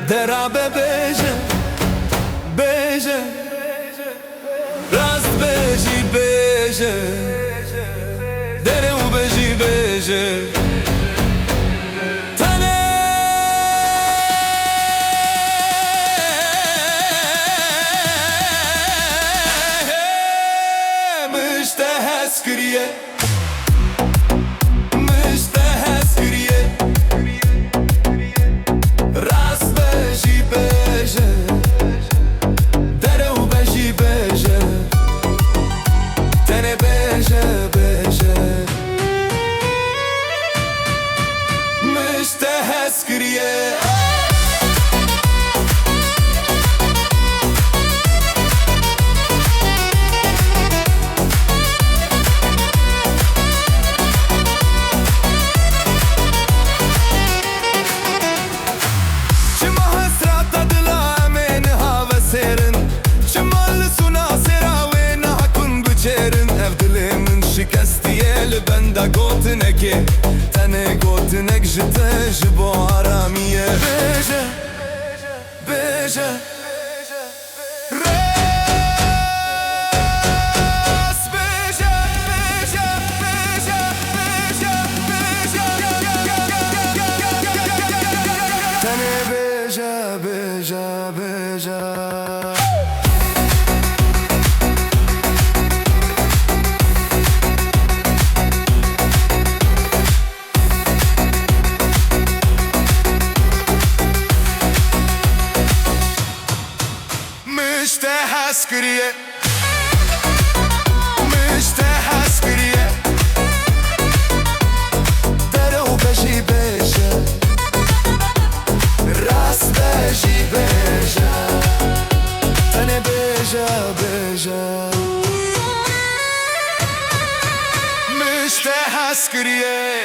Derabe beje, beje, rast beji beje, dereu beji beje. Tane müştehes kriye. Benda gotineke, tane gotinek jite jibo aramiye. Beje, beje, ras beje, beje, beje, beje, beje. Tane beje, beje, beje. مشتهس كريه مشتهس كريه درو بجي بيجا راس بجي بيجا تاني بيجا بيجا مشتهس كريه